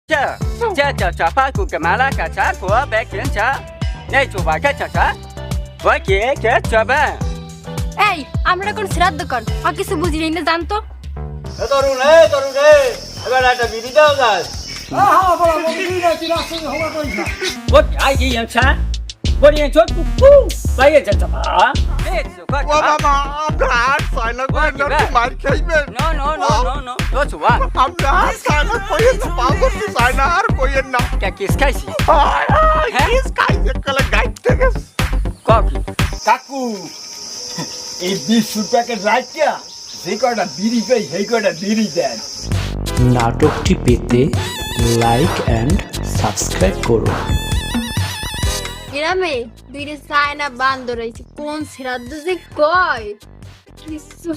这把骨干嘛啦？干啥？我白干啥？那就把干啥？我给这呗。 এই আমরা কোন শ্রাদ্ধ কর আর কিছু বুঝি না জানতো তরুণ এবার একটা বিড়ি দাও গাছ我阿姨养蚕，我连做不不，我也在怎么？ও মামা আমরা আর সাইনা কই না মার খাইবেন No,多主啊， আমরা আর সাইনা কই না পাগল কি সাইনা আর কই না 给 kiss 开始， কিস খাইতে কলে গাইতে গেছ ককি কাকু এই 20 প্যাকেট রাখিয়া যে কয়টা বিড়ি পাই সেই কয়টা বিড়ি দেন। নাটকটি পেতে লাইক অ্যান্ড সাবস্ক্রাইব করুন। গ্রামে দুইটা সায়না বান্দর রয়েছে কোন শ্রাদ্ধ যে কয় কিছু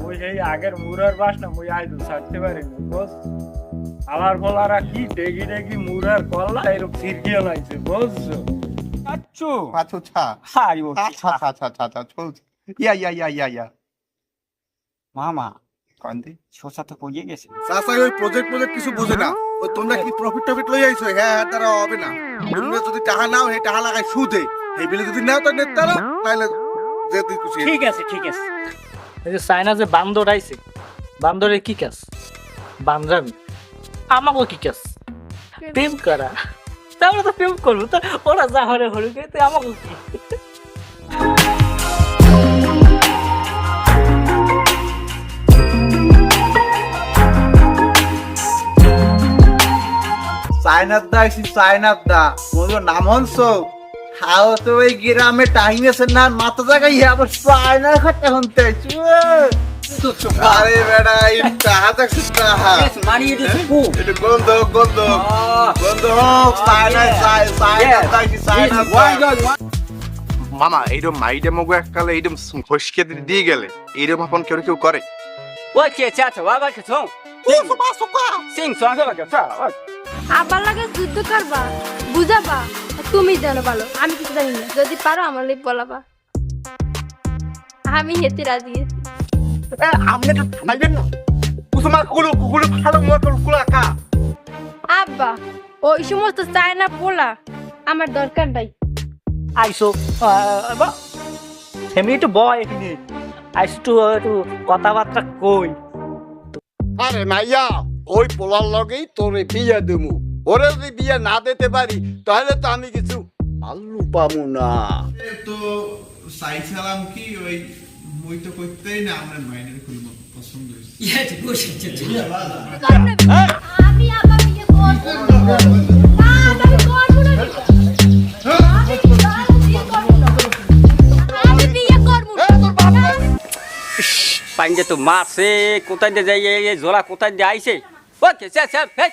ওই সেই আগের মুরার বাস না মুই আইদু ছাড়তে পারিনি বস আমার বলারা কি ডেগি মুরার কল্লা এরকম সিরকিও লাইছে বুঝছো আচ্ছু আচ্ছা আচ্ছা হাইও আচ্ছা আচ্ছা আচ্ছা আচ্ছা চলছে ইয়া মামা কান্দি শোষা তো পড়ে গেছে চাচা ওই প্রজেক্ট কিছু বোঝে না ও তোমরা কি প্রফিট লই আইছো হ্যাঁ তারা হবে না তুমি যদি টাকা নাও হে টাকা লাগাই সুদে এই বিলে যদি নাও তো নেতা না তাহলে যে তুই খুশি ঠিক আছে এই যে চায়না যে বান্দর আইছে বান্দরের কি কাজ বান্দরামি আমাকে কি কাজ প্রেম করা তাহলে তো প্রেম করবো তো ওরা যা হরে তুই আমাকে কি চায়নার দা মোর নাম হনছো হাও তো ওই গ্রামে টাইম আছে না মাথা জায়গায় আবার চায়না খাটা হনতে আরে বেড়া এই টাহা দেখছ টাহা মারি এটা সুকু এটা গন্ধ হোক চায়না মামা এইরকম মাইডে মগু এককালে এইরকম ঘষকে দিয়ে গেলে এইরকম আপন কেউ করে 我给家头娃娃去冲，心酸个个啥？ আবার লাগে যুদ্ধ করবা বুঝাবা তুমি জানো ভালো আমি কিছু জানি না যদি পারো আমার লাগি বলাবা আমি হেতে রাজি আছি আপনি তো থামাইবেন না কুসুমা কুকুলো ভালো মতো কুলাকা আব্বা ওই সমস্ত চায়না পোলা আমার দরকার নাই আইসো এমনি একটু বয় এখানে আইসো একটু কথাবার্তা কই আরে মাইয়া ওই পোলার লগেই তোরে বিয়ে দেবো ওরে যদি বিয়ে না দিতে পারি তাহলে তো আমি কিছু আল্লু পাবো না তো চাইছিলাম কি ওই মই তো কইতেই না আমার মাইনের খুব পছন্দ হইছে আমি আবার বিয়ে করব না আমি করব না আমি বিয়ে করব না পাঞ্জে তো মারছে কোথায় দিয়ে যাই এই জোলা কোথায় দিয়ে আইছে ওকে স্যার হেই